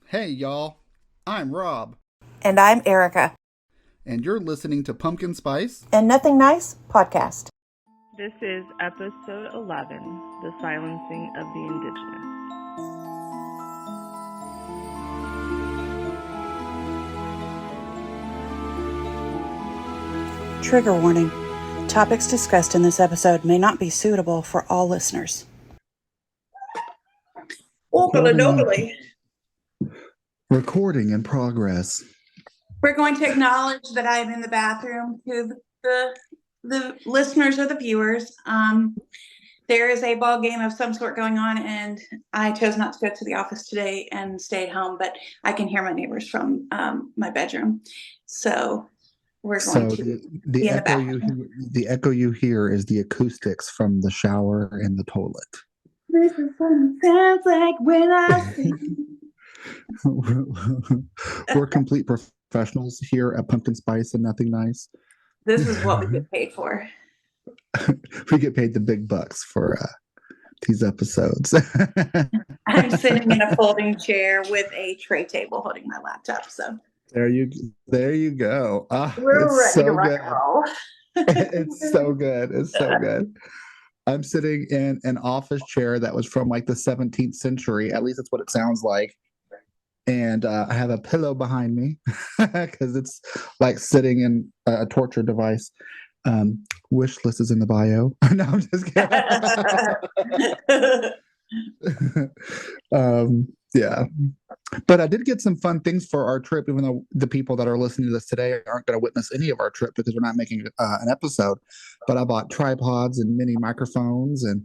Hey, y'all. I'm Rob, And I'm Erica. and you're listening to Pumpkin Spice. And Nothing Nice podcast. This is episode 11, The Silencing of the Indigenous. Trigger warning. Topics discussed in this episode may not be suitable for all listeners. Recording in progress. We're going to acknowledge that I'm in the bathroom to the listeners or the viewers. There is a ball game of some sort going on, and I chose not to go to the office today and stayed home, but I can hear my neighbors from my bedroom. So we're going to be in the bathroom. The echo you hear is the acoustics from the shower and the toilet. This is what it sounds like when I sing. We're complete professionals here at Pumpkin Spice and Nothing Nice. This is what we get paid for. We get paid the big bucks for these episodes. I'm sitting in a folding chair with a tray table holding my laptop. So there you go. We're it's ready so to rock good. and roll. It's so good. It's so good. I'm sitting in an office chair that was from like the 17th century. At least that's what it sounds like. And I have a pillow behind me because it's like sitting in a torture device. Wish list is in the bio. No, I'm just kidding. Yeah. But I did get some fun things for our trip, even though the people that are listening to this today aren't going to witness any of our trip because we're not making an episode. But I bought tripods and mini microphones, and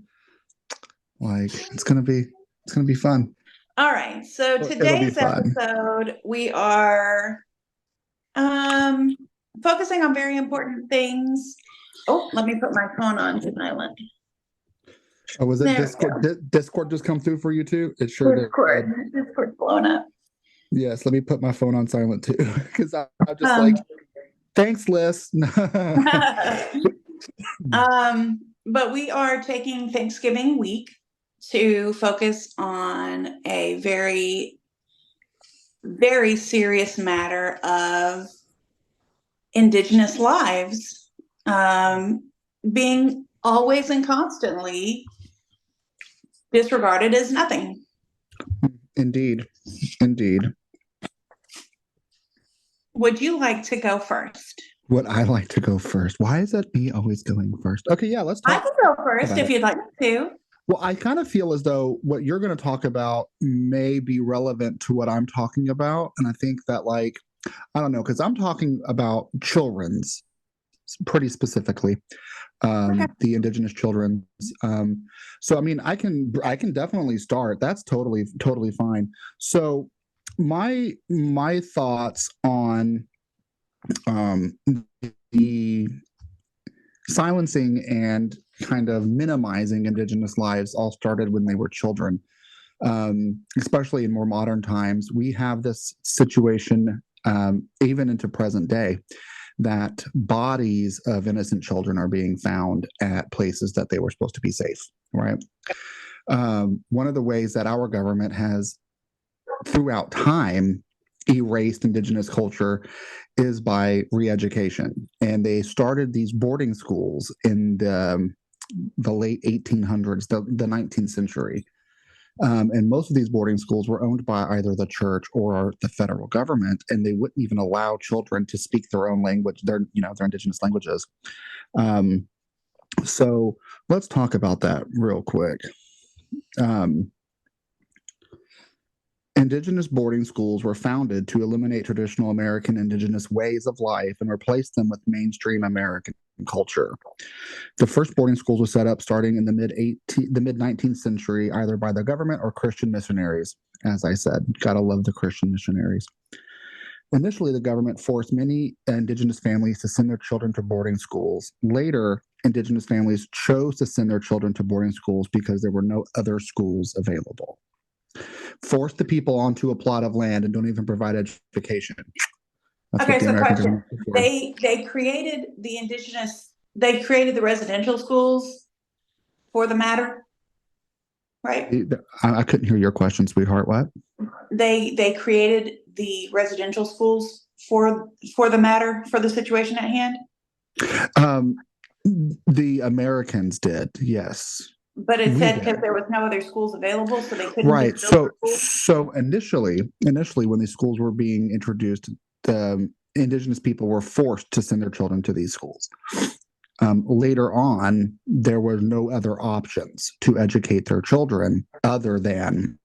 like it's gonna be fun. All right. So today's episode, we are focusing on very important things. Oh, let me put my phone on silent. Oh, was it Discord? Discord just come through for you too? It sure did. Discord's blowing up. Yes, let me put my phone on silent too, because I'm just like, thanks, Liz. But we are taking Thanksgiving week to focus on a very, very serious matter of Indigenous lives being always and constantly disregarded as nothing. Indeed. Would you like to go first? Would I like to go first? Why is that me always going first? Okay, yeah, let's talk. I can go first if you'd like to. Well, I kind of feel as though what you're going to talk about may be relevant to what I'm talking about. And I think that, like, I don't know, because I'm talking about children's pretty specifically, okay. The Indigenous children's. So, I mean, I can definitely start. That's totally fine. So my thoughts on the silencing and kind of minimizing Indigenous lives all started when they were children. Especially in more modern times, we have this situation, even into present day, that bodies of innocent children are being found at places that they were supposed to be safe, right? One of the ways that our government has, throughout time, erased Indigenous culture is by re-education. And they started these boarding schools in the late 1800s, the 19th century. And most of these boarding schools were owned by either the church or the federal government, and they wouldn't even allow children to speak their own language, their Indigenous languages. So let's talk about that real quick. Indigenous boarding schools were founded to eliminate traditional American Indigenous ways of life and replace them with mainstream American culture. The first boarding schools were set up starting in the mid 19th century, either by the government or Christian missionaries. As I said, gotta love the Christian missionaries. Initially, the government forced many Indigenous families to send their children to boarding schools. Later, Indigenous families chose to send their children to boarding schools because there were no other schools available. Force the people onto a plot of land and don't even provide education. Okay, so question. They created the residential schools for the matter, right? I couldn't hear your question, sweetheart. What? they created the residential schools for the situation at hand? The Americans did, yes. But it We said did. because there was no other schools available, so they couldn't Right. just build the schools? So initially, when these schools were being introduced, the indigenous people were forced to send their children to these schools. Later on, there were no other options to educate their children other than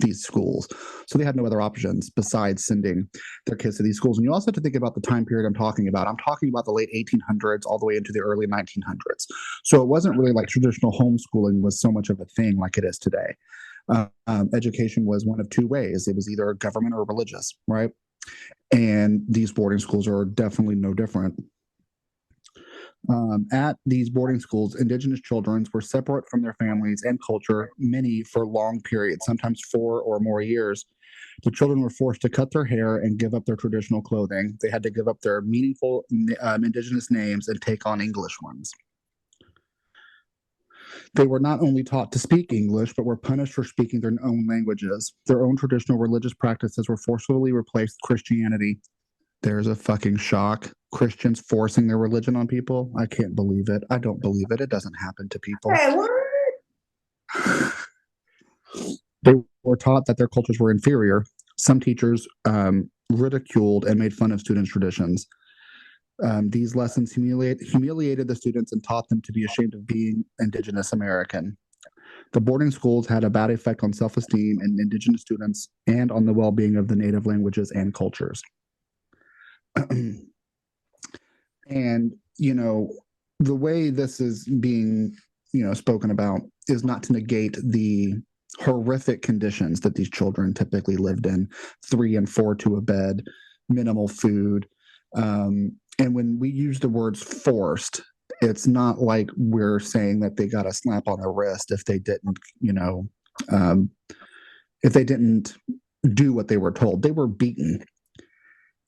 these schools. So they had no other options besides sending their kids to these schools. And you also have to think about the time period I'm talking about. I'm talking about the late 1800s all the way into the early 1900s. So it wasn't really like traditional homeschooling was so much of a thing like it is today. Education was one of two ways. It was either government or religious, right? And these boarding schools are definitely no different. At these boarding schools, indigenous children were separate from their families and culture, many for long periods, sometimes 4 or more years. The children were forced to cut their hair and give up their traditional clothing. They had to give up their meaningful indigenous names and take on English ones. They were not only taught to speak English, but were punished for speaking their own languages. Their own traditional religious practices were forcibly replaced with Christianity. There's a fucking shock. Christians forcing their religion on people. I can't believe it. I don't believe it. It doesn't happen to people. Hey, what? They were taught that their cultures were inferior. Some teachers ridiculed and made fun of students' traditions. These lessons humiliated the students and taught them to be ashamed of being Indigenous American. The boarding schools had a bad effect on self-esteem in Indigenous students and on the well-being of the native languages and cultures. And, the way this is being, spoken about is not to negate the horrific conditions that these children typically lived in, 3 and 4 to a bed, minimal food. And when we use the words forced, it's not like we're saying that they got a slap on the wrist if they didn't, if they didn't do what they were told. They were beaten.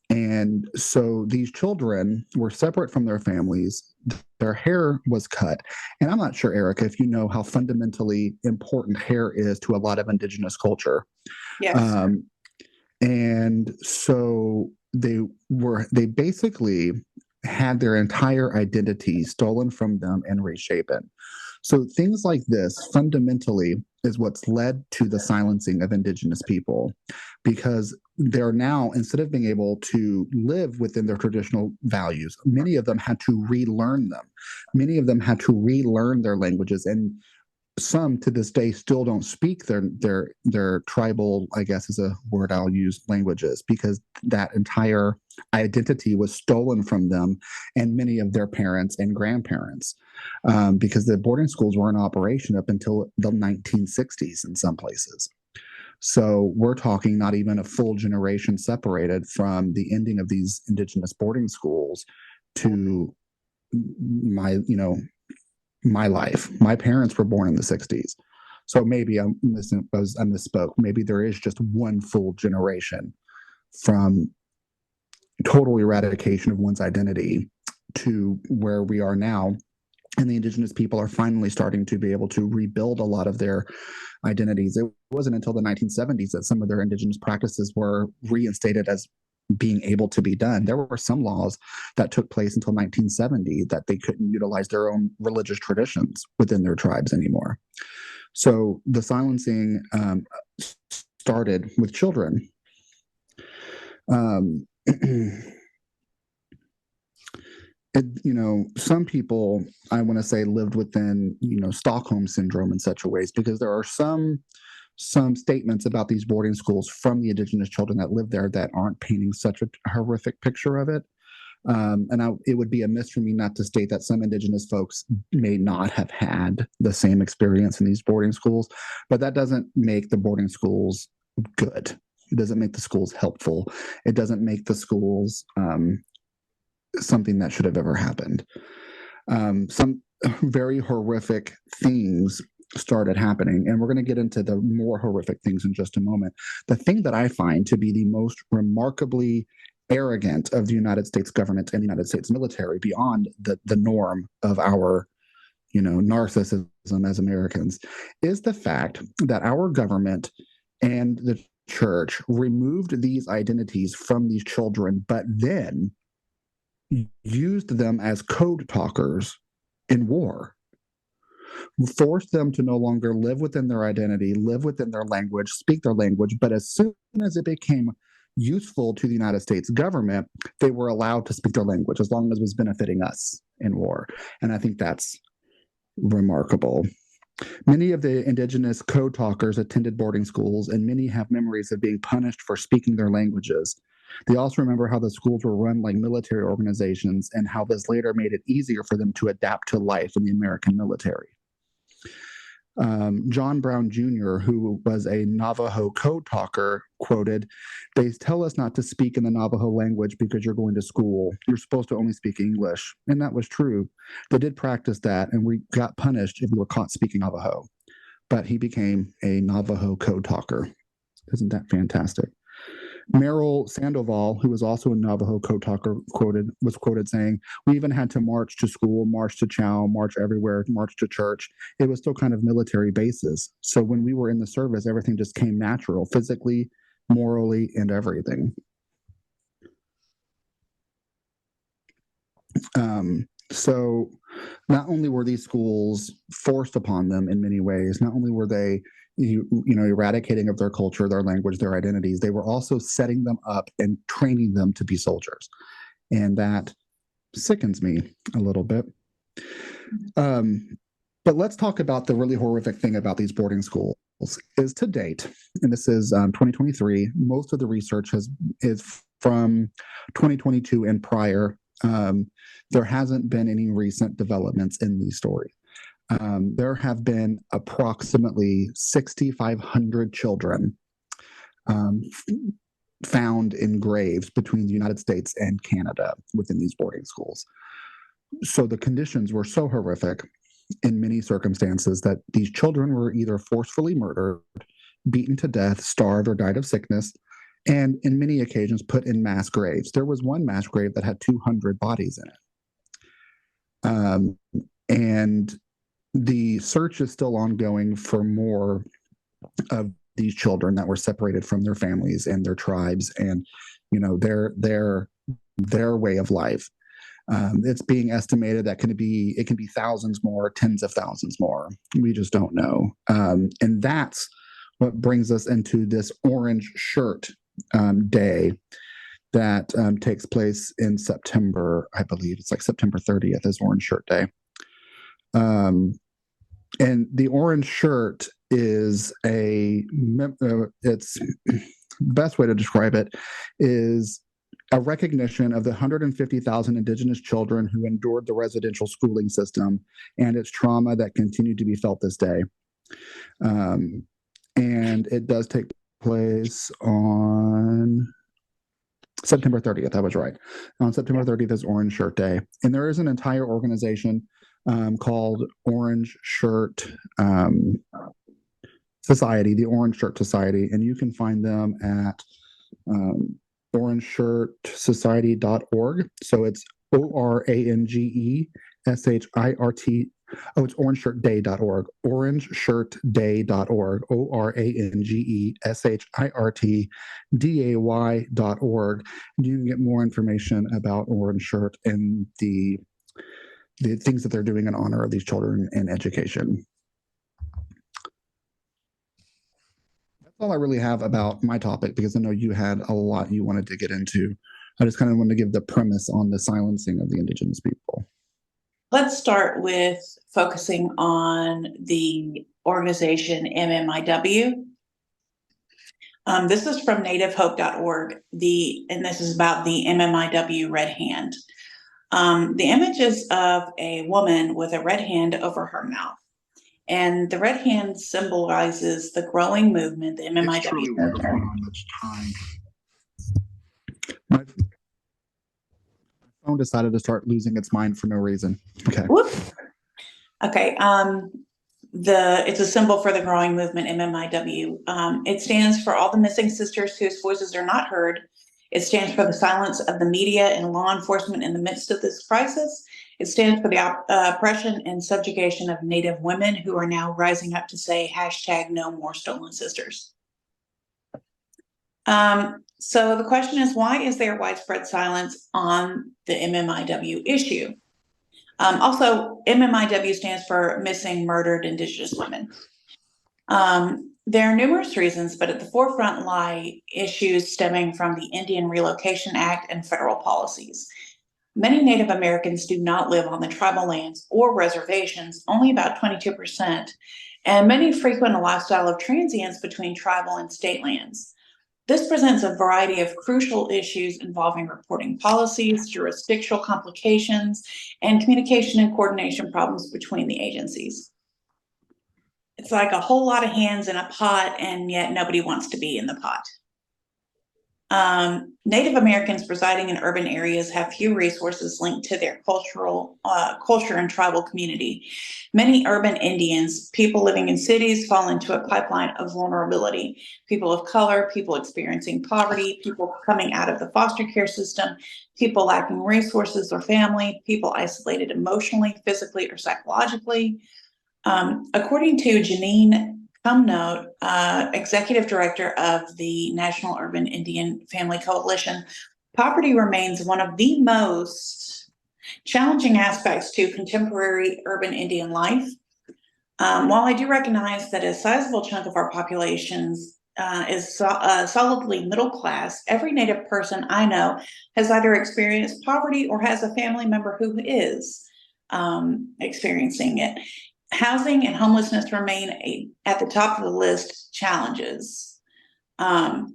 And so these children were separate from their families. Their hair was cut. And I'm not sure, Erica, if you know how fundamentally important hair is to a lot of indigenous culture. Yes. And so they basically had their entire identity stolen from them and reshapen. So things like this fundamentally is what's led to the silencing of indigenous people, because they're now, instead of being able to live within their traditional values, many of them had to relearn them. Many of them had to relearn their languages, and some to this day still don't speak their tribal, I guess is a word I'll use, languages, because that entire identity was stolen from them and many of their parents and grandparents, because the boarding schools were in operation up until the 1960s in some places. So we're talking not even a full generation separated from the ending of these indigenous boarding schools to my life. My parents were born in the 60s. So maybe I misspoke. Maybe there is just one full generation from total eradication of one's identity to where we are now. And the indigenous people are finally starting to be able to rebuild a lot of their identities. It wasn't until the 1970s that some of their indigenous practices were reinstated as being able to be done. There were some laws that took place until 1970 that they couldn't utilize their own religious traditions within their tribes anymore. So the silencing started with children. Some people, I want to say, lived within, Stockholm syndrome in such a ways, because there are some statements about these boarding schools from the indigenous children that live there that aren't painting such a horrific picture of it. It would be amiss for me not to state that some indigenous folks may not have had the same experience in these boarding schools, but that doesn't make the boarding schools good. It doesn't make the schools helpful. It doesn't make the schools something that should have ever happened. Some very horrific things started happening, and we're going to get into the more horrific things in just a moment. The thing that I find to be the most remarkably arrogant of the United States government and the United States military, beyond the norm of our narcissism as Americans, is the fact that our government and the church removed these identities from these children, but then used them as code talkers in war, forced them to no longer live within their identity, live within their language, speak their language. But as soon as it became useful to the United States government, they were allowed to speak their language as long as it was benefiting us in war. And I think that's remarkable. Many of the indigenous code talkers attended boarding schools, and many have memories of being punished for speaking their languages. They also remember how the schools were run like military organizations and how this later made it easier for them to adapt to life in the American military. John Brown Jr., who was a Navajo code talker, quoted, "They tell us not to speak in the Navajo language because you're going to school. You're supposed to only speak English." And that was true. They did practice that, and we got punished if we were caught speaking Navajo. But he became a Navajo code talker. Isn't that fantastic? Merrill Sandoval, who was also a Navajo code talker, was quoted saying, "We even had to march to school, march to chow, march everywhere, march to church. It was still kind of military bases. So when we were in the service, everything just came natural, physically, morally, and everything." So not only were these schools forced upon them in many ways, not only were they eradicating of their culture, their language, their identities, they were also setting them up and training them to be soldiers. And that sickens me a little bit. But let's talk about the really horrific thing about these boarding schools is to date, and this is 2023, most of the research is from 2022 and prior. There hasn't been any recent developments in these stories. There have been approximately 6,500 children found in graves between the United States and Canada within these boarding schools. So the conditions were so horrific in many circumstances that these children were either forcefully murdered, beaten to death, starved, or died of sickness, and in many occasions put in mass graves. There was one mass grave that had 200 bodies in it. And the search is still ongoing for more of these children that were separated from their families and their tribes and, their way of life. It's being estimated that it can be thousands more, tens of thousands more. We just don't know. And that's what brings us into this Orange Shirt Day that takes place in September. I believe it's like September 30th is Orange Shirt Day. And the orange shirt is it's best way to describe it is a recognition of the 150,000 Indigenous children who endured the residential schooling system and its trauma that continued to be felt this day. And it does take place on September 30th. I was right. On September 30th is Orange Shirt Day. And there is an entire organization called Orange Shirt Society, the Orange Shirt Society, and you can find them at orangeshirtsociety.org. So it's ORANGESHIRT. Oh, it's orangeshirtday.org. Orangeshirtday.org. ORANGESHIRTDAY.org. You can get more information about Orange Shirt and the things that they're doing in honor of these children and education. That's all I really have about my topic, because I know you had a lot you wanted to get into. I just kind of wanted to give the premise on the silencing of the Indigenous people. Let's start with focusing on the organization MMIW. This is from nativehope.org, and this is about the MMIW Red Hand. The image is of a woman with a red hand over her mouth. And the red hand symbolizes the growing movement, the MMIW. It's truly wonderful how much time. My phone decided to start losing its mind for no reason. Okay. Whoop. Okay. It's a symbol for the growing movement, MMIW. It stands for all the missing sisters whose voices are not heard. It stands for the silence of the media and law enforcement in the midst of this crisis. It stands for the oppression and subjugation of Native women who are now rising up to say #No More Stolen Sisters. So the question is, why is there widespread silence on the MMIW issue? Also, MMIW stands for Missing Murdered Indigenous Women. There are numerous reasons, but at the forefront lie issues stemming from the Indian Relocation Act and federal policies. Many Native Americans do not live on the tribal lands or reservations, only about 22%, and many frequent a lifestyle of transience between tribal and state lands. This presents a variety of crucial issues involving reporting policies, jurisdictional complications, and communication and coordination problems between the agencies. It's like a whole lot of hands in a pot, and yet nobody wants to be in the pot. Native Americans residing in urban areas have few resources linked to their culture and tribal community. Many urban Indians, people living in cities, fall into a pipeline of vulnerability. People of color, people experiencing poverty, people coming out of the foster care system, people lacking resources or family, people isolated emotionally, physically, or psychologically. According to Janine Cumnote, Executive Director of the National Urban Indian Family Coalition, poverty remains one of the most challenging aspects to contemporary urban Indian life. While I do recognize that a sizable chunk of our populations is solidly middle class, every Native person I know has either experienced poverty or has a family member who is experiencing it. Housing and homelessness remain at the top of the list challenges. Top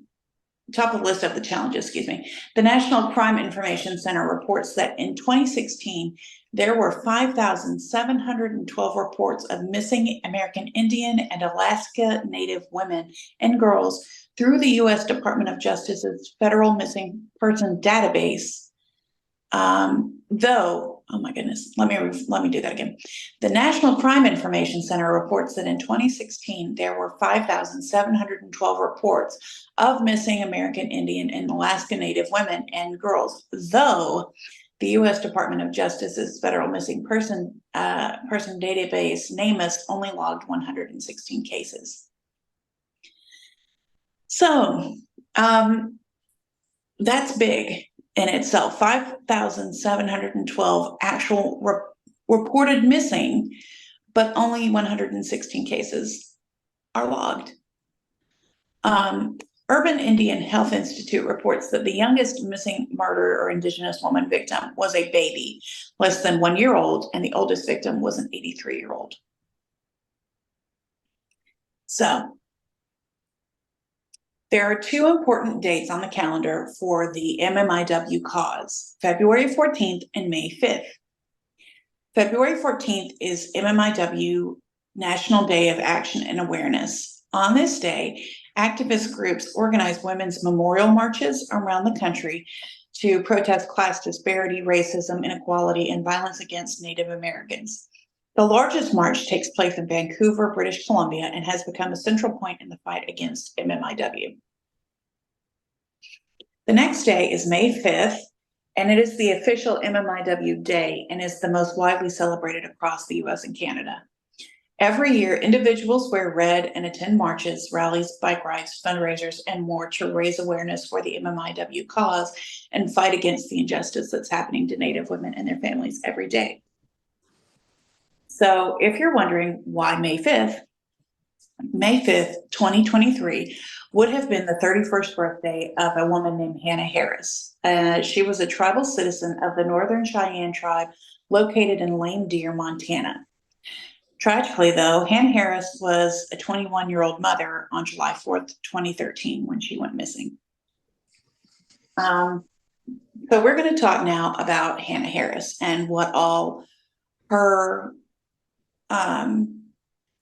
of the list of the challenges, excuse me. The National Crime Information Center reports that in 2016, there were 5,712 reports of missing American Indian and Alaska Native women and girls through the U.S. Department of Justice's Federal Missing Person Database. Though, oh my goodness, let me do that again. The National Crime Information Center reports that in 2016, there were 5,712 reports of missing American Indian and Alaska Native women and girls, though the U.S. Department of Justice's Federal Missing Person Database, NamUs, only logged 116 cases. So, that's big in itself. 5,712 actual reported missing, but only 116 cases are logged. Urban Indian Health Institute reports that the youngest missing murder or Indigenous woman victim was a baby, less than 1 year old, and the oldest victim was an 83-year-old. So, there are two important dates on the calendar for the MMIW cause, February 14th and May 5th. February 14th is MMIW National Day of Action and Awareness. On this day, activist groups organize women's memorial marches around the country to protest class disparity, racism, inequality, and violence against Native Americans. The largest march takes place in Vancouver, British Columbia, and has become a central point in the fight against MMIW. The next day is May 5th, and it is the official MMIW Day and is the most widely celebrated across the US and Canada. Every year, individuals wear red and attend marches, rallies, bike rides, fundraisers, and more to raise awareness for the MMIW cause and fight against the injustice that's happening to Native women and their families every day. So if you're wondering why May 5th, 2023 would have been the 31st birthday of a woman named Hanna Harris. She was a tribal citizen of the Northern Cheyenne tribe located in Lame Deer, Montana. Tragically, though, Hanna Harris was a 21-year-old mother on July 4th, 2013, when she went missing. So we're going to talk now about Hanna Harris and what all her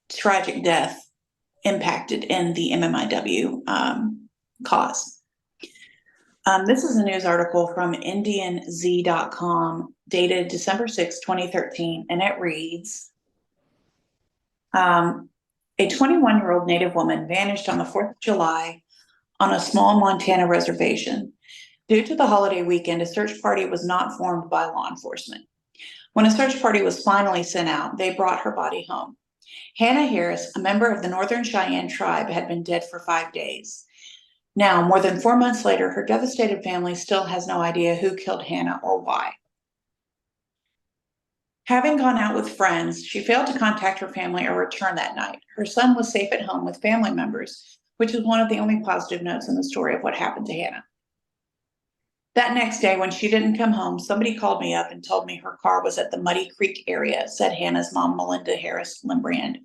tragic death impacted in the MMIW cause. This is a news article from IndianZ.com dated December 6, 2013, and it reads, a 21-year-old Native woman vanished on the 4th of July on a small Montana reservation. Due to the holiday weekend, a search party was not formed by law enforcement. When a search party was finally sent out, they brought her body home. Hanna Harris, a member of the Northern Cheyenne tribe, had been dead for 5 days. Now, more than 4 months later, her devastated family still has no idea who killed Hanna or why. Having gone out with friends, she failed to contact her family or return that night. Her son was safe at home with family members, which is one of the only positive notes in the story of what happened to Hanna. That next day, when she didn't come home, somebody called me up and told me her car was at the Muddy Creek area, said Hanna's mom, Melinda Harris Limbrand.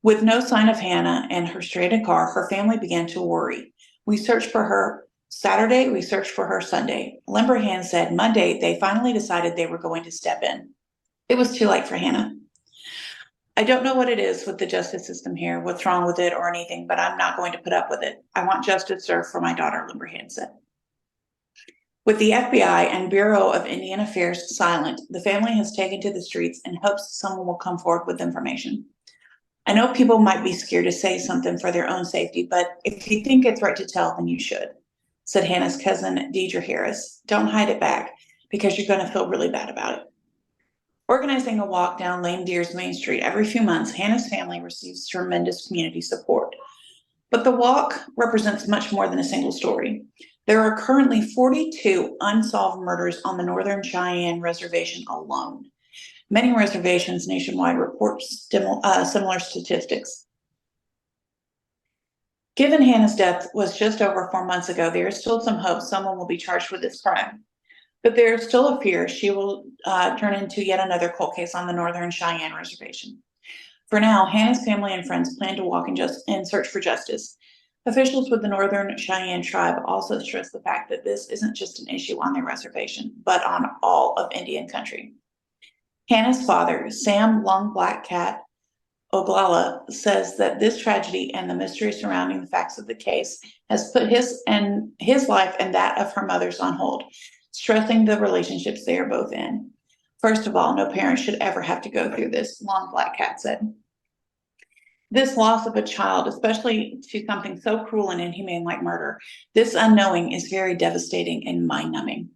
With no sign of Hanna and her stranded car, her family began to worry. We searched for her Saturday, we searched for her Sunday. Limbrand said Monday they finally decided they were going to step in. It was too late for Hanna. I don't know what it is with the justice system here, what's wrong with it or anything, but I'm not going to put up with it. I want justice served for my daughter, Limbrand said. With the FBI and Bureau of Indian Affairs silent, the family has taken to the streets in hopes someone will come forward with information. I know people might be scared to say something for their own safety, but if you think it's right to tell, then you should, said Hanna's cousin, Deidre Harris. Don't hide it back because you're going to feel really bad about it. Organizing a walk down Lame Deer's Main Street every few months, Hanna's family receives tremendous community support. But the walk represents much more than a single story. There are currently 42 unsolved murders on the Northern Cheyenne Reservation alone. Many reservations nationwide report similar statistics. Given Hanna's death was just over 4 months ago, there is still some hope someone will be charged with this crime. But there is still a fear she will turn into yet another cold case on the Northern Cheyenne Reservation. For now, Hanna's family and friends plan to walk and search for justice. Officials with the Northern Cheyenne tribe also stress the fact that this isn't just an issue on their reservation, but on all of Indian country. Hanna's father, Sam Long Black Cat Oglala, says that this tragedy and the mystery surrounding the facts of the case has put his life and that of her mother's on hold, stressing the relationships they are both in. First of all, no parent should ever have to go through this, Long Black Cat said. This loss of a child, especially to something so cruel and inhumane like murder, this unknowing is very devastating and mind-numbing.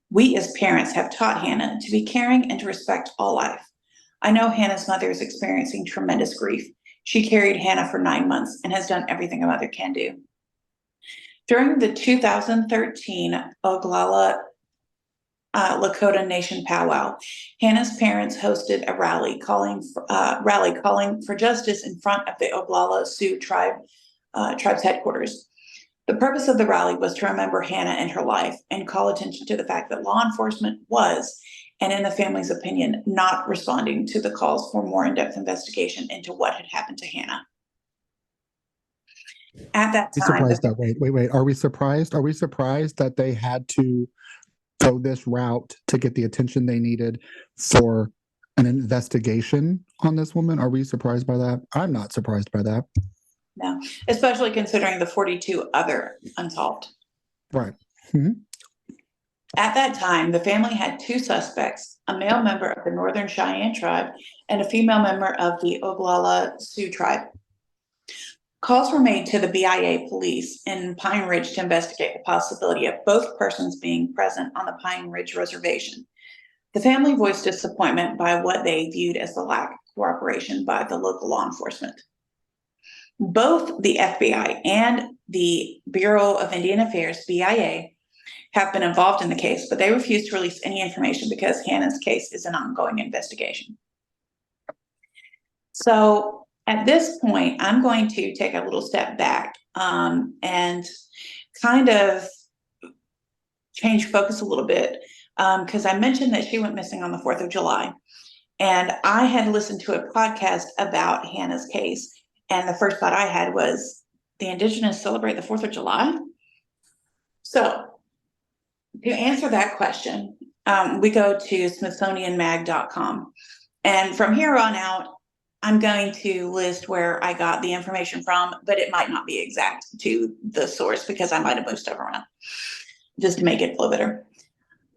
We as parents have taught Hanna to be caring and to respect all life. I know Hanna's mother is experiencing tremendous grief. She carried Hanna for 9 months and has done everything a mother can do. During the 2013 Oglala Lakota Nation powwow, Hanna's parents hosted a rally calling for justice in front of the Oglala Sioux tribe's headquarters. The purpose of the rally was to remember Hanna and her life and call attention to the fact that law enforcement was, and in the family's opinion, not responding to the calls for more in-depth investigation into what had happened to Hanna. At that time, wait. Are we surprised? Are we surprised that they had to go this route to get the attention they needed for an investigation on this woman? Are we surprised by that? I'm not surprised by that. No, especially considering the 42 other unsolved. Right. Mm-hmm. At that time, the family had 2 suspects, a male member of the Northern Cheyenne tribe and a female member of the Oglala Sioux tribe. Calls were made to the BIA police in Pine Ridge to investigate the possibility of both persons being present on the Pine Ridge Reservation. The family voiced disappointment by what they viewed as the lack of cooperation by the local law enforcement. Both the FBI and the Bureau of Indian Affairs, BIA, have been involved in the case, but they refuse to release any information because Hanna's case is an ongoing investigation. So at this point, I'm going to take a little step back and kind of change focus a little bit because I mentioned that she went missing on the 4th of July. And I had listened to a podcast about Hanna's case. And the first thought I had was, the Indigenous celebrate the 4th of July? So to answer that question, we go to smithsonianmag.com. And from here on out, I'm going to list where I got the information from, but it might not be exact to the source because I might have moved stuff around just to make it flow better.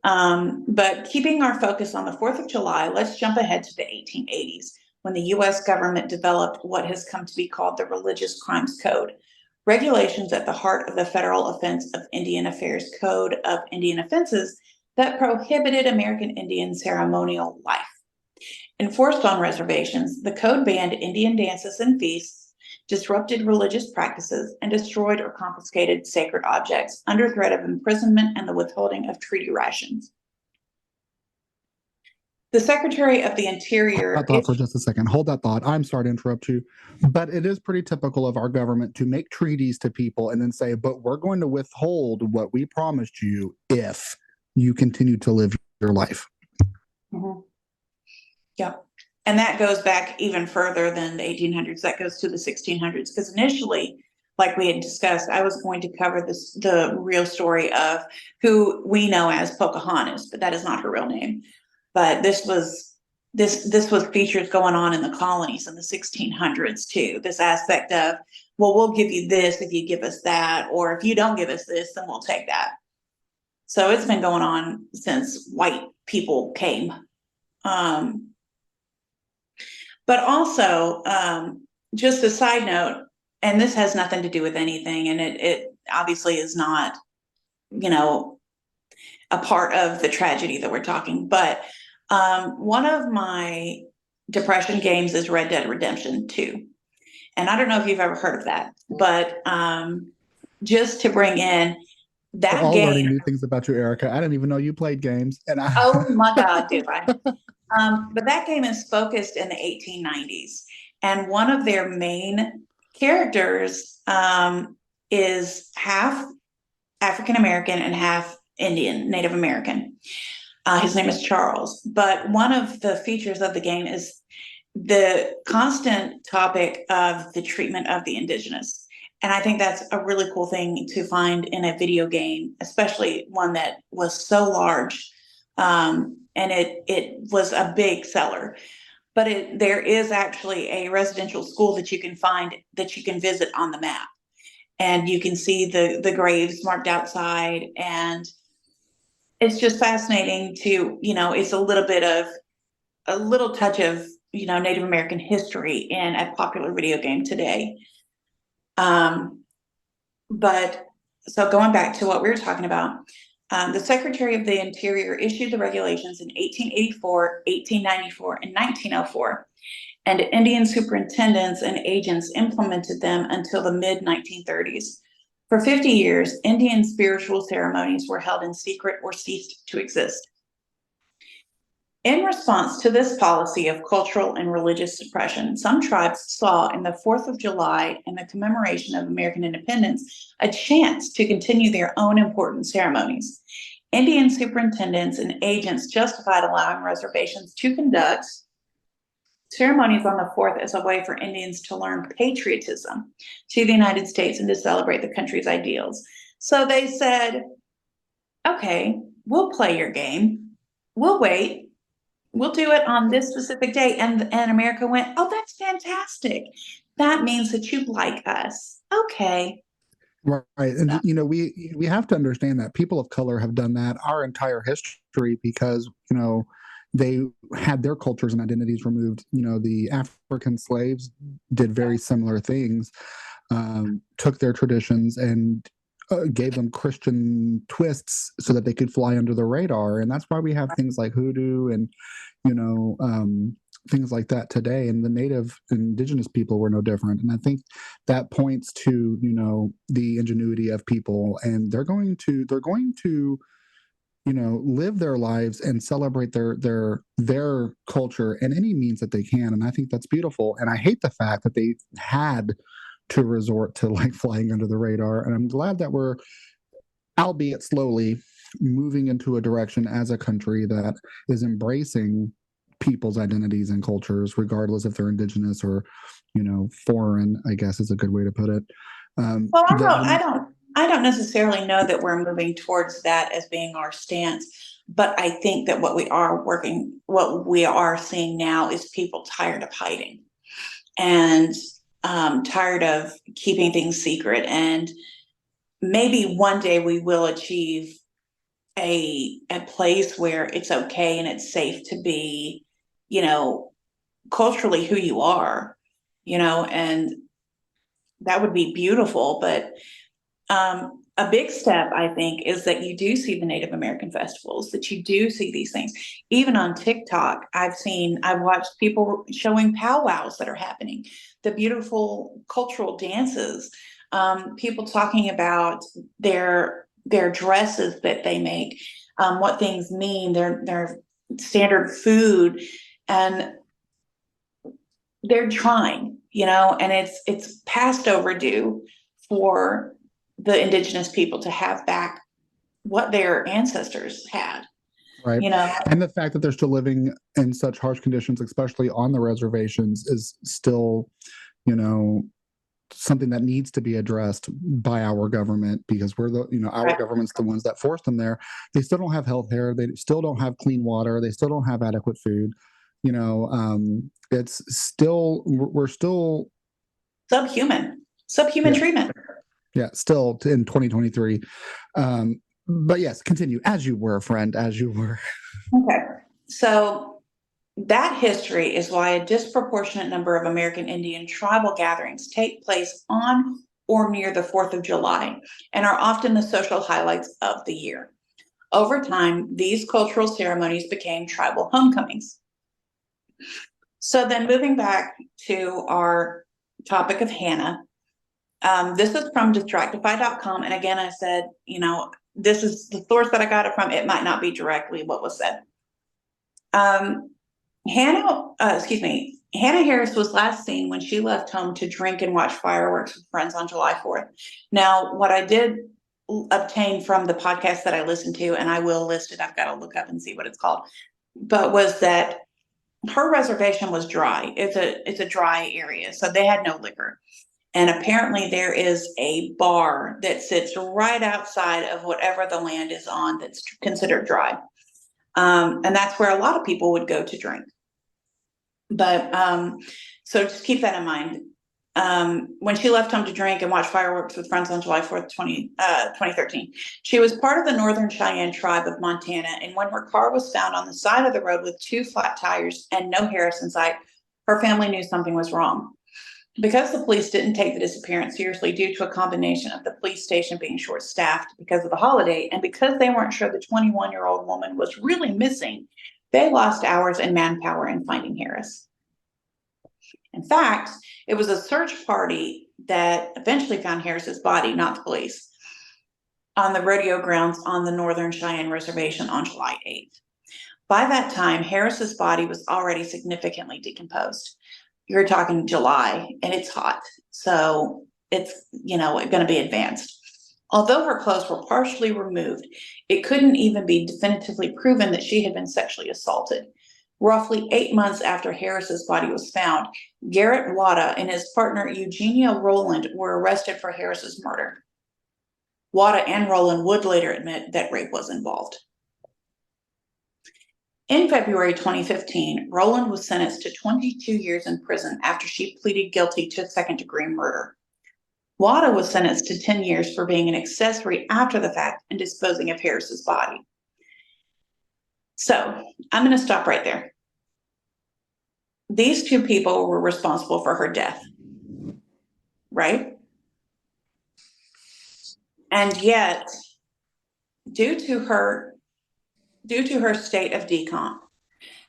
But keeping our focus on the 4th of July, let's jump ahead to the 1880s when the U.S. government developed what has come to be called the Religious Crimes Code, regulations at the heart of the Federal Offense of Indian Affairs Code of Indian Offenses that prohibited American Indian ceremonial life. Enforced on reservations, the code banned Indian dances and feasts, disrupted religious practices, and destroyed or confiscated sacred objects under threat of imprisonment and the withholding of treaty rations. The Secretary of the Interior. Hold that thought for just a second. Hold that thought. I'm sorry to interrupt you, but it is pretty typical of our government to make treaties to people and then say, but we're going to withhold what we promised you if you continue to live your life. Mm-hmm. Yeah. And that goes back even further than the 1800s. That goes to the 1600s. Because initially, like we had discussed, I was going to cover the real story of who we know as Pocahontas, but that is not her real name. But this was features going on in the colonies in the 1600s too. This aspect of, well, we'll give you this if you give us that, or if you don't give us this, then we'll take that. So it's been going on since white people came. But also, just a side note, and this has nothing to do with anything, and it obviously is not, a part of the tragedy that we're talking, but one of my depression games is Red Dead Redemption 2. And I don't know if you've ever heard of that, but just to bring in that We're all game. learning new things about you, Erica. I didn't even know you played games. Oh my God, do I? But that game is focused in the 1890s. And one of their main characters is half African-American and half Indian, Native American. His name is Charles. But one of the features of the game is the constant topic of the treatment of the indigenous. And I think that's a really cool thing to find in a video game, especially one that was so large. And it was a big seller. But there is actually a residential school that you can find, that you can visit on the map. And you can see the graves marked outside. And it's just fascinating to, it's a little touch of, Native American history in a popular video game today. But so going back to what we were talking about, the Secretary of the Interior issued the regulations in 1884, 1894, and 1904, and Indian superintendents and agents implemented them until the mid-1930s. For 50 years, Indian spiritual ceremonies were held in secret or ceased to exist. In response to this policy of cultural and religious suppression, some tribes saw in the 4th of July and the commemoration of American independence a chance to continue their own important ceremonies. Indian superintendents and agents justified allowing reservations to conduct ceremonies on the 4th as a way for Indians to learn patriotism to the United States and to celebrate the country's ideals. So they said, okay, we'll play your game. We'll wait. We'll do it on this specific day. And America went, oh, that's fantastic. That means that you like us. Okay. Right. And, we have to understand that people of color have done that our entire history because, they had their cultures and identities removed. The African slaves did very similar things, took their traditions and gave them Christian twists so that they could fly under the radar. And that's why we have things like hoodoo and, things like that today. And the native indigenous people were no different. And I think that points to, the ingenuity of people, and they're going to live their lives and celebrate their culture in any means that they can. And I think that's beautiful. And I hate the fact that they had to resort to like flying under the radar. And I'm glad that we're, albeit slowly, moving into a direction as a country that is embracing people's identities and cultures, regardless if they're indigenous or, foreign, I guess is a good way to put it. Well, I don't necessarily know that we're moving towards that as being our stance, but I think that what we are seeing now is people tired of hiding and tired of keeping things secret. And maybe one day we will achieve a place where it's okay and it's safe to be, culturally who you are, and that would be beautiful. But a big step, I think, is that you do see the Native American festivals, that you do see these things. Even on TikTok, I've watched people showing powwows that are happening, the beautiful cultural dances, people talking about their dresses that they make, what things mean, their standard food, and they're trying, and it's past overdue for the indigenous people to have back what their ancestors had. Right. And the fact that they're still living in such harsh conditions, especially on the reservations, is still, something that needs to be addressed by our government, because we're our government's the ones that forced them there. They still don't have health care. They still don't have clean water. They still don't have adequate food. It's still, we're still subhuman treatment. Yeah, still in 2023. But yes, continue as you were, friend, as you were. Okay. So that history is why a disproportionate number of American Indian tribal gatherings take place on or near the 4th of July and are often the social highlights of the year. Over time, these cultural ceremonies became tribal homecomings. So then moving back to our topic of Hanna, this is from distractify.com. And again, I said, this is the source that I got it from. It might not be directly what was said. Hanna Harris was last seen when she left home to drink and watch fireworks with friends on July 4th. Now, what I did obtain from the podcast that I listened to, and I will list it, I've got to look up and see what it's called, but was that her reservation was dry. It's a dry area, so they had no liquor. And apparently there is a bar that sits right outside of whatever the land is on that's considered dry. And that's where a lot of people would go to drink. But so just keep that in mind. When she left home to drink and watch fireworks with friends on July 4th, 2013, she was part of the Northern Cheyenne tribe of Montana. And when her car was found on the side of the road with 2 flat tires and no Harris in sight, her family knew something was wrong. Because the police didn't take the disappearance seriously due to a combination of the police station being short-staffed because of the holiday, and because they weren't sure the 21-year-old woman was really missing, they lost hours and manpower in finding Harris. In fact, it was a search party that eventually found Harris's body, not the police, on the rodeo grounds on the Northern Cheyenne Reservation on July 8th. By that time, Harris's body was already significantly decomposed. You're talking July and it's hot. So it's, going to be advanced. Although her clothes were partially removed, it couldn't even be definitively proven that she had been sexually assaulted. Roughly 8 months after Harris's body was found, Garrett Wada and his partner Eugenia Rowland were arrested for Harris's murder. Wada and Rowland would later admit that rape was involved. In February 2015, Rowland was sentenced to 22 years in prison after she pleaded guilty to second-degree murder. Wada was sentenced to 10 years for being an accessory after the fact and disposing of Harris's body. So I'm going to stop right there. These 2 people were responsible for her death, right? And yet, due to her state of decomp,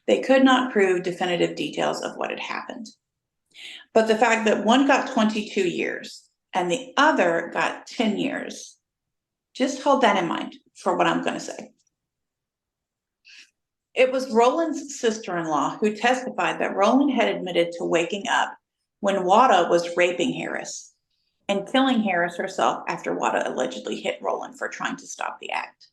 they could not prove definitive details of what had happened. But the fact that one got 22 years and the other got 10 years, just hold that in mind for what I'm going to say. It was Rowland's sister-in-law who testified that Rowland had admitted to waking up when Wada was raping Harris and killing Harris herself after Wada allegedly hit Rowland for trying to stop the act.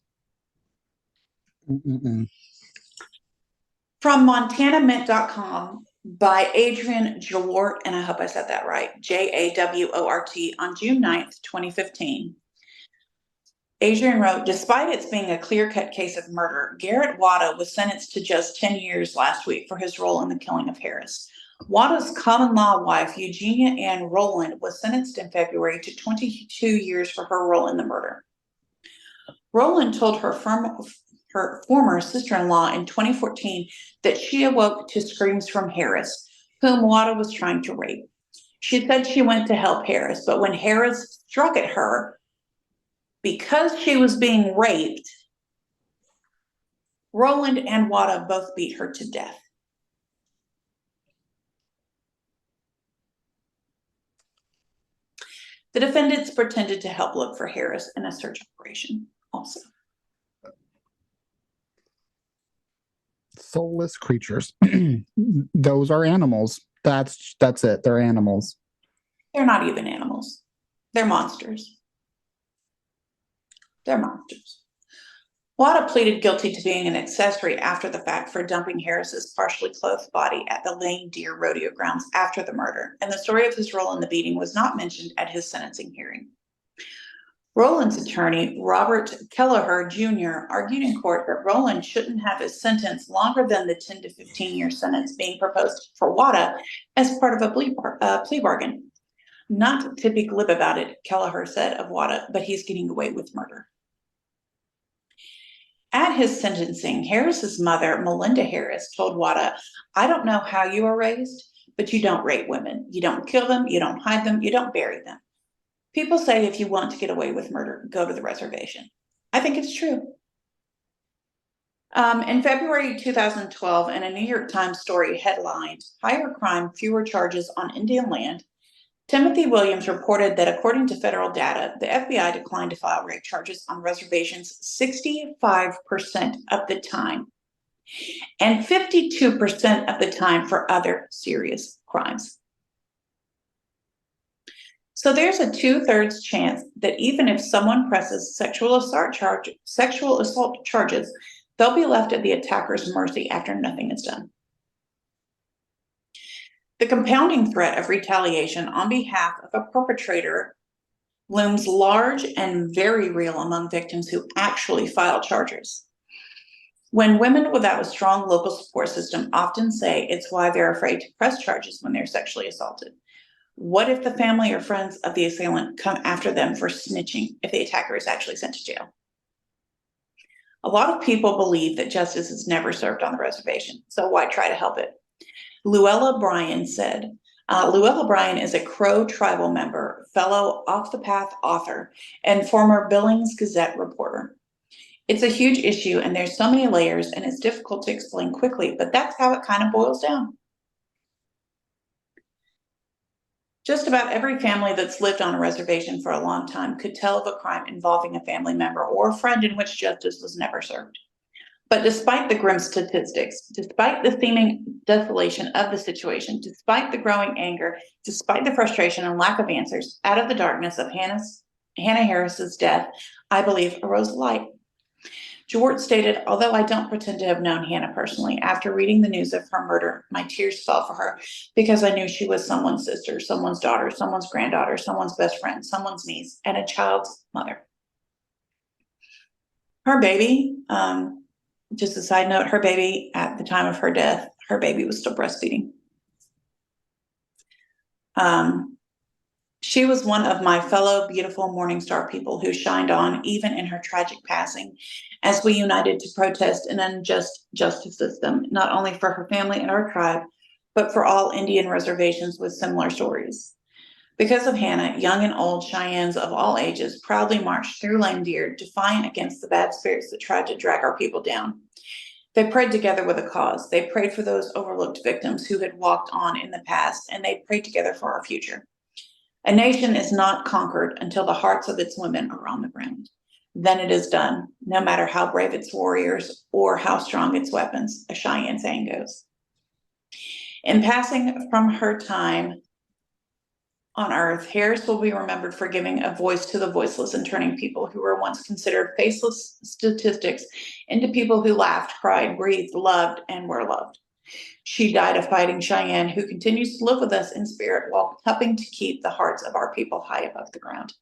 From MontanaMint.com by Adrian Jawort, and I hope I said that right, Jawort, on June 9th, 2015. Adrian wrote, despite its being a clear-cut case of murder, Garrett Wada was sentenced to just 10 years last week for his role in the killing of Harris. Wada's common-law wife, Eugenia Ann Rowland, was sentenced in February to 22 years for her role in the murder. Rowland told her former sister-in-law in 2014 that she awoke to screams from Harris, whom Wada was trying to rape. She said she went to help Harris, but when Harris struck at her, Because she was being raped, Roland and Wada both beat her to death. The defendants pretended to help look for Harris in a search operation also. Soulless creatures. Those are animals. That's it. They're animals. They're not even animals. They're monsters. They're monsters. Wada pleaded guilty to being an accessory after the fact for dumping Harris's partially clothed body at the Lame Deer Rodeo grounds after the murder, and the story of his role in the beating was not mentioned at his sentencing hearing. Roland's attorney, Robert Kelleher Jr., argued in court that Roland shouldn't have his sentence longer than the 10 to 15-year sentence being proposed for Wada as part of a plea bargain. Not to be glib about it, Kelleher said of Wada, but he's getting away with murder. At his sentencing, Harris's mother, Melinda Harris, told Wada, "I don't know how you were raised, but you don't rape women. You don't kill them, you don't hide them, you don't bury them. People say if you want to get away with murder, go to the reservation." I think it's true. In February 2012, in a New York Times story headlined, "Higher Crime, Fewer Charges on Indian Land," Timothy Williams reported that according to federal data, the FBI declined to file rape charges on reservations 65% of the time and 52% of the time for other serious crimes. So there's a 2/3 chance that even if someone presses sexual assault charges, they'll be left at the attacker's mercy after nothing is done. The compounding threat of retaliation on behalf of a perpetrator looms large and very real among victims who actually file charges. When women without a strong local support system often say it's why they're afraid to press charges when they're sexually assaulted. What if the family or friends of the assailant come after them for snitching if the attacker is actually sent to jail? A lot of people believe that justice is never served on the reservation, so why try to help it? Luella Bryan said, Luella Bryan is a Crow tribal member, fellow Off the Path author, and former Billings Gazette reporter. "It's a huge issue and there's so many layers and it's difficult to explain quickly, but that's how it kind of boils down." Just about every family that's lived on a reservation for a long time could tell of a crime involving a family member or a friend in which justice was never served. But despite the grim statistics, despite the seeming desolation of the situation, despite the growing anger, despite the frustration and lack of answers, out of the darkness of Hanna Harris's death, I believe arose light. Jewart stated, "Although I don't pretend to have known Hanna personally, after reading the news of her murder, my tears fell for her because I knew she was someone's sister, someone's daughter, someone's granddaughter, someone's best friend, someone's niece, and a child's mother." Her baby, just a side note, her baby at the time of her death, her baby was still breastfeeding. She was one of my fellow beautiful Morningstar people who shined on even in her tragic passing as we united to protest an unjust justice system, not only for her family and our tribe, but for all Indian reservations with similar stories. Because of Hanna, young and old Cheyennes of all ages proudly marched through Lame Deer, defiant against the bad spirits that tried to drag our people down. They prayed together with a cause. They prayed for those overlooked victims who had walked on in the past, and they prayed together for our future. A nation is not conquered until the hearts of its women are on the ground. Then it is done, no matter how brave its warriors or how strong its weapons, a Cheyenne saying goes. In passing from her time on earth, Harris will be remembered for giving a voice to the voiceless and turning people who were once considered faceless statistics into people who laughed, cried, breathed, loved, and were loved. She died a fighting Cheyenne who continues to live with us in spirit while helping to keep the hearts of our people high above the ground.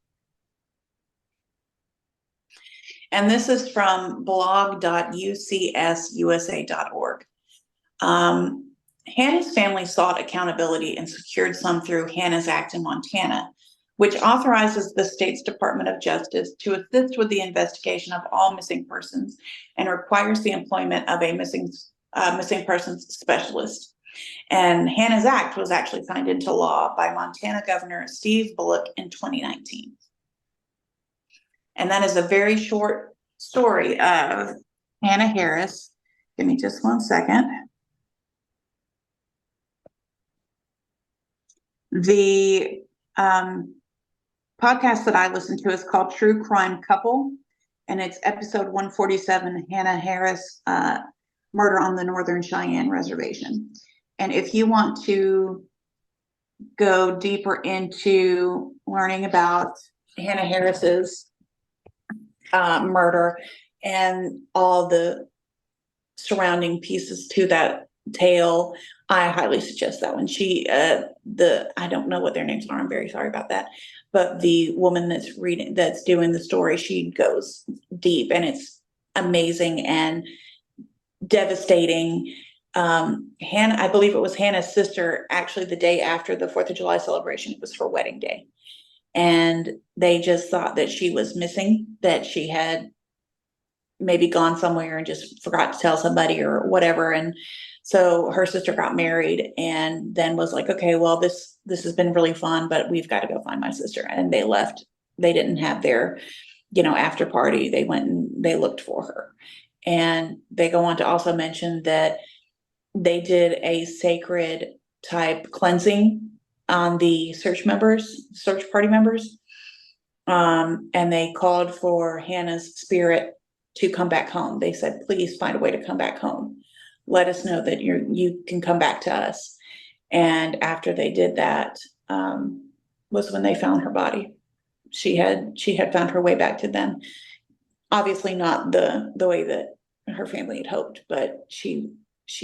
And this is from blog.ucsusa.org. Hanna's family sought accountability and secured some through Hanna's Act in Montana, which authorizes the state's Department of Justice to assist with the investigation of all missing persons and requires the employment of a missing persons specialist. And Hanna's Act was actually signed into law by Montana Governor Steve Bullock in 2019. And that is a very short story of Hanna Harris. Give me just 1 second. The podcast that I listen to is called True Crime Couple, and it's episode 147, Hanna Harris, Murder on the Northern Cheyenne Reservation. And if you want to go deeper into learning about Hanna Harris's murder and all the surrounding pieces to that tale, I highly suggest that one. I don't know what their names are. I'm very sorry about that. But the woman that's doing the story, she goes deep, and it's amazing and devastating. Hanna, I believe it was Hannah's sister, actually the day after the 4th of July celebration, it was her wedding day. And they just thought that she was missing, that she had maybe gone somewhere and just forgot to tell somebody or whatever. And so her sister got married and then was like, okay, well, this has been really fun, but we've got to go find my sister. And they left. They didn't have their, after party. They went and they looked for her. And they go on to also mention that they did a sacred type cleansing on the search party members. And they called for Hannah's spirit to come back home. They said, please find a way to come back home. Let us know that you can come back to us. And after they did that, was when they found her body. She had found her way back to them. Obviously not the way that her family had hoped, but she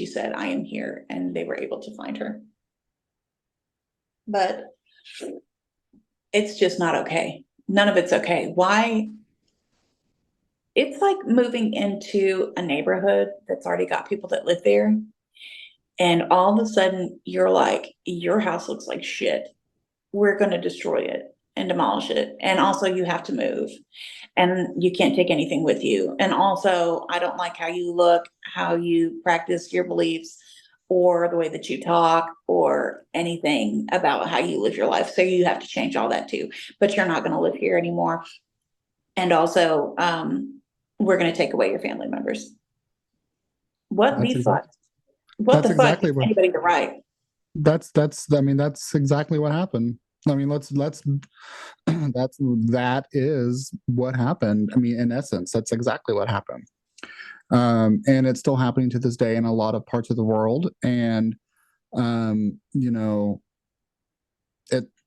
said, I am here, and they were able to find her. But it's just not okay. None of it's okay. Why? It's like moving into a neighborhood that's already got people that live there. And all of a sudden you're like, your house looks like shit. We're going to destroy it and demolish it. And also you have to move, and you can't take anything with you. And also, I don't like how you look, how you practice your beliefs, or the way that you talk, or anything about how you live your life. So you have to change all that too, but you're not going to live here anymore. And also, we're going to take away your family members. What the fuck? What the fuck is anybody to write? That's exactly what happened. I mean, that is what happened. I mean, in essence, that's exactly what happened. And it's still happening to this day in a lot of parts of the world. And,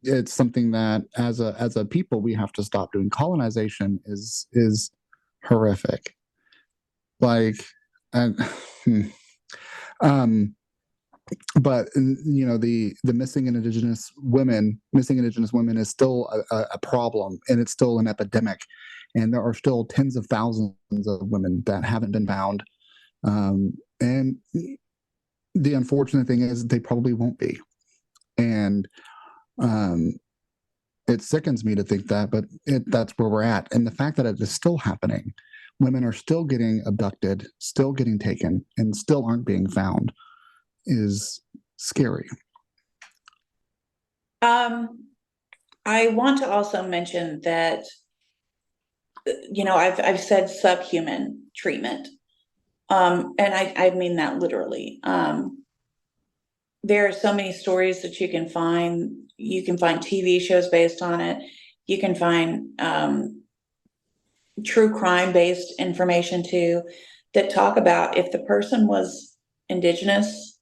it's something that as a people, we have to stop doing. Colonization is horrific. Like, and, but the missing Indigenous women is still a problem, and it's still an epidemic, and there are still tens of thousands of women that haven't been found, and the unfortunate thing is they probably won't be. And it sickens me to think that, but that's where we're at. And the fact that it is still happening, women are still getting abducted, still getting taken, and still aren't being found, is scary. I want to also mention that, I've said subhuman treatment, and I mean that literally. There are so many stories that you can find. You can find TV shows based on it. You can find true crime based information too, that talk about if the person was Indigenous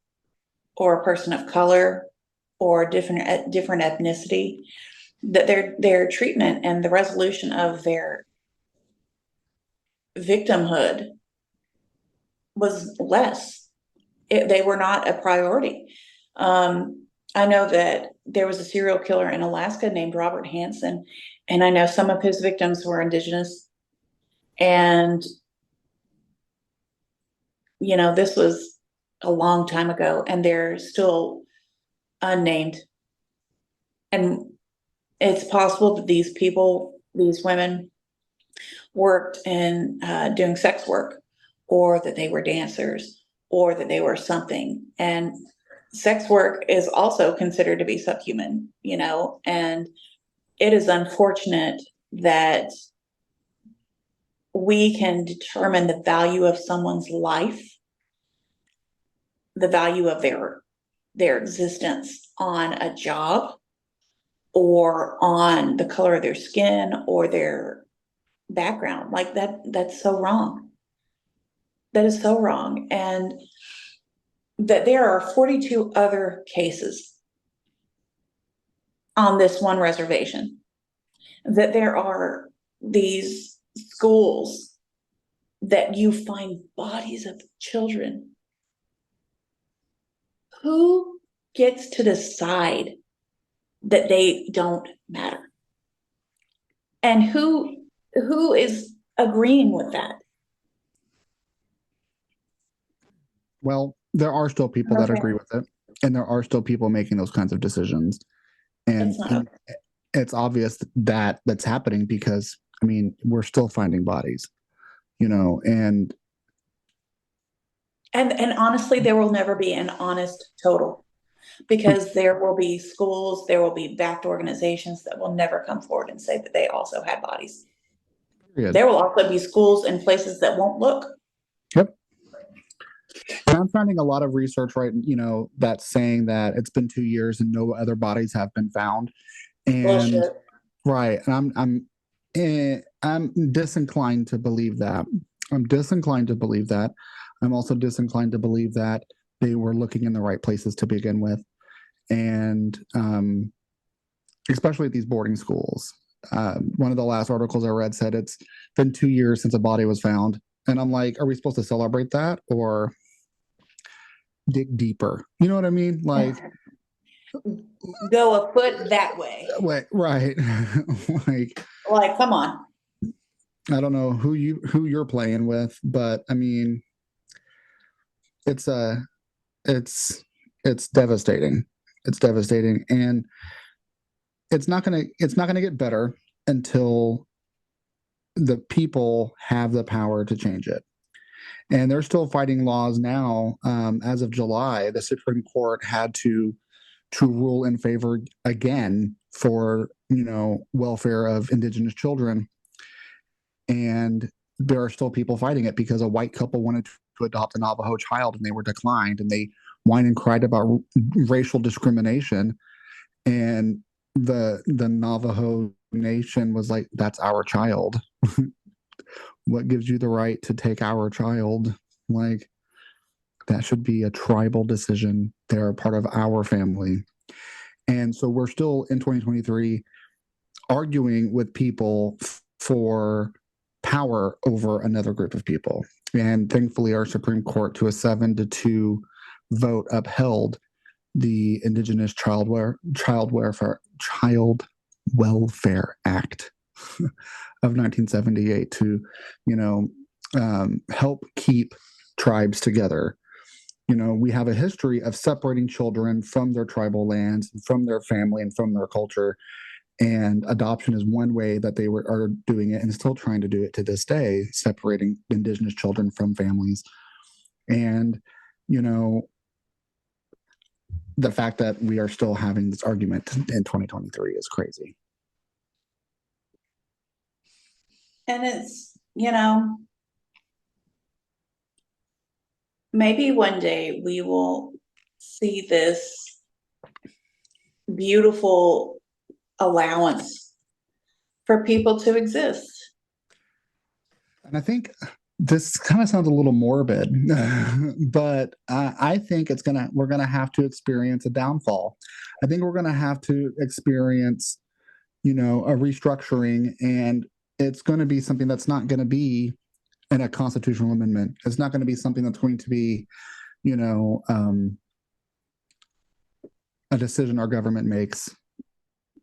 or a person of color or different ethnicity, that their treatment and the resolution of their victimhood was less. They were not a priority. I know that there was a serial killer in Alaska named Robert Hansen, and I know some of his victims were Indigenous. And, this was a long time ago, and they're still unnamed. And it's possible that these women worked in doing sex work, or that they were dancers, or that they were something. And sex work is also considered to be subhuman, and it is unfortunate that we can determine the value of someone's life, the value of their existence on a job, or on the color of their skin or their background. Like that's so wrong. That is so wrong. And that there are 42 other cases on this one reservation, that there are these schools that you find bodies of children. Who gets to decide that they don't matter? And who is agreeing with that? Well, there are still people that agree with it, and there are still people making those kinds of decisions. And it's obvious that that's happening because, I mean, we're still finding bodies, and honestly, there will never be an honest total, because there will be schools, there will be backed organizations that will never come forward and say that they also had bodies. Period. There will also be schools and places that won't look. Yep. And I'm finding a lot of research, right, that's saying that it's been 2 years and no other bodies have been found. And bullshit. Right. And I'm disinclined to believe that. I'm also disinclined to believe that they were looking in the right places to begin with. And especially at these boarding schools. One of the last articles I read said it's been 2 years since a body was found. And I'm like, are we supposed to celebrate that or dig deeper? You know what I mean? Like, go a foot that way. Right. like, come on. I don't know who you're playing with, but I mean, it's devastating. It's devastating, and it's not gonna get better until the people have the power to change it. And they're still fighting laws now. As of July, the Supreme Court had to rule in favor again for welfare of Indigenous children, and there are still people fighting it because a white couple wanted to adopt a Navajo child and they were declined, and they whined and cried about racial discrimination, and the Navajo Nation was like, that's our child. What gives you the right to take our child? Like, that should be a tribal decision. They're a part of our family. And so we're still in 2023 arguing with people for power over another group of people. And thankfully, our Supreme Court, to a 7-2 vote, upheld the Indigenous Child Welfare Act of 1978 to, help keep tribes together. We have a history of separating children from their tribal lands, from their family, and from their culture. And adoption is one way that they are doing it, and still trying to do it to this day, separating Indigenous children from families. And, the fact that we are still having this argument in 2023 is crazy. And it's, maybe one day we will see this beautiful allowance for people to exist. And I think this kind of sounds a little morbid, but I think we're gonna have to experience a downfall. I think we're gonna have to experience, a restructuring, and it's going to be something that's not going to be in a constitutional amendment. It's not going to be something that's going to be, a decision our government makes.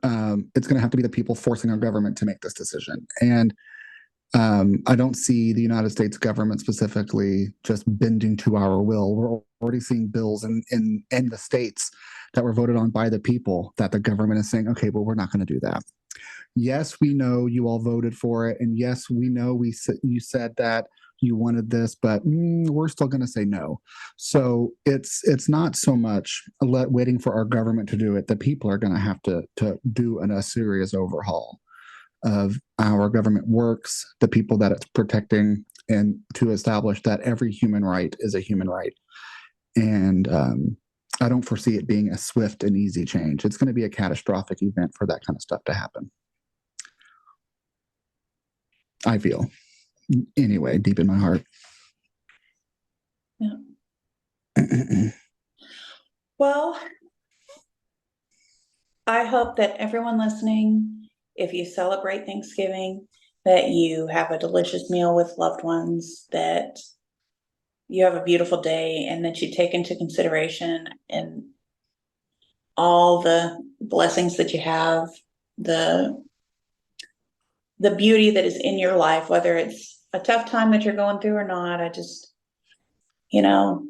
It's going to have to be the people forcing our government to make this decision. And I don't see the United States government specifically just bending to our will. We're already seeing bills in the states that were voted on by the people that the government is saying, okay, well, we're not going to do that. Yes, we know you all voted for it. And yes, we know you said that you wanted this, but we're still going to say no. So it's not so much waiting for our government to do it. The people are going to have to do a serious overhaul. of how our government works, the people that it's protecting, and to establish that every human right is a human right. And I don't foresee it being a swift and easy change. It's going to be a catastrophic event for that kind of stuff to happen. I feel, anyway, deep in my heart. Yeah. Well, I hope that everyone listening, if you celebrate Thanksgiving, that you have a delicious meal with loved ones, that you have a beautiful day, and that you take into consideration and all the blessings that you have, the beauty that is in your life, whether it's a tough time that you're going through or not. I just, it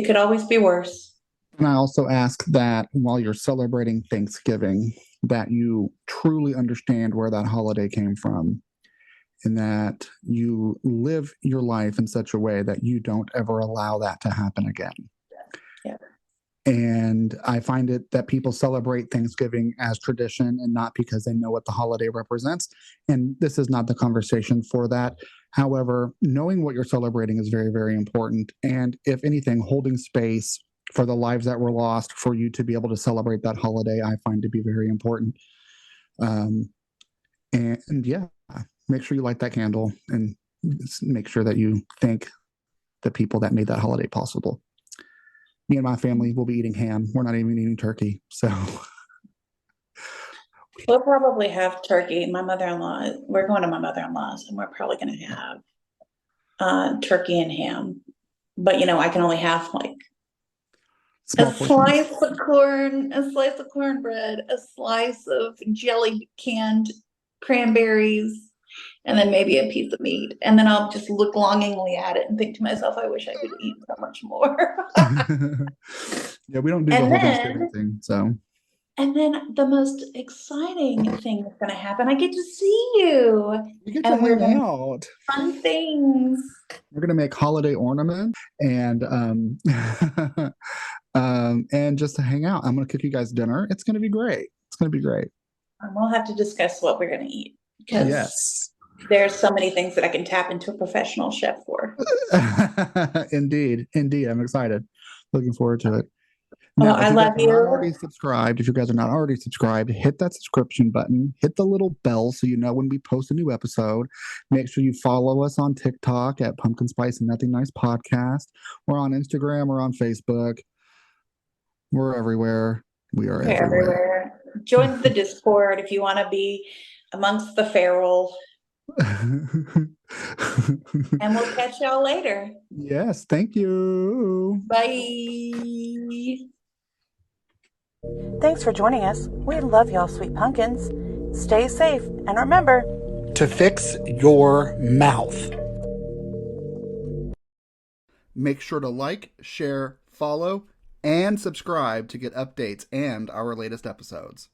could always be worse. And I also ask that while you're celebrating Thanksgiving, that you truly understand where that holiday came from, and that you live your life in such a way that you don't ever allow that to happen again. Yeah. And I find it that people celebrate Thanksgiving as tradition and not because they know what the holiday represents. And this is not the conversation for that. However, knowing what you're celebrating is very, very important. And if anything, holding space for the lives that were lost, for you to be able to celebrate that holiday, I find to be very important. And yeah, make sure you light that candle and make sure that you thank the people that made that holiday possible. Me and my family will be eating ham. We're not even eating turkey. So we'll probably have turkey. We're going to my mother-in-law's, and we're probably going to have turkey and ham. But I can only have like a slice of cornbread, a slice of jelly canned cranberries, and then maybe a piece of meat. And then I'll just look longingly at it and think to myself, I wish I could eat so much more. Yeah, we don't do the whole Thanksgiving thing. So. And then the most exciting thing that's going to happen, I get to see you. You get to hang out. Fun things. We're going to make holiday ornaments and and just to hang out. I'm going to cook you guys dinner. It's going to be great. It's going to be great. We'll have to discuss what we're going to eat, because yes, there's so many things that I can tap into a professional chef for. Indeed. I'm excited. Looking forward to it. Now, I love you. Already subscribed. If you guys are not already subscribed, hit that subscription button. Hit the little bell so you know when we post a new episode. Make sure you follow us on TikTok at Pumpkin Spice and Nothing Nice Podcast. We're on Instagram. We're on Facebook. We're everywhere. We're everywhere. Join the Discord if you want to be amongst the feral. And we'll catch y'all later. Yes, thank you. Bye. Thanks for joining us. We love y'all, sweet pumpkins. Stay safe, and remember to fix your mouth. Make sure to like, share, follow, and subscribe to get updates and our latest episodes.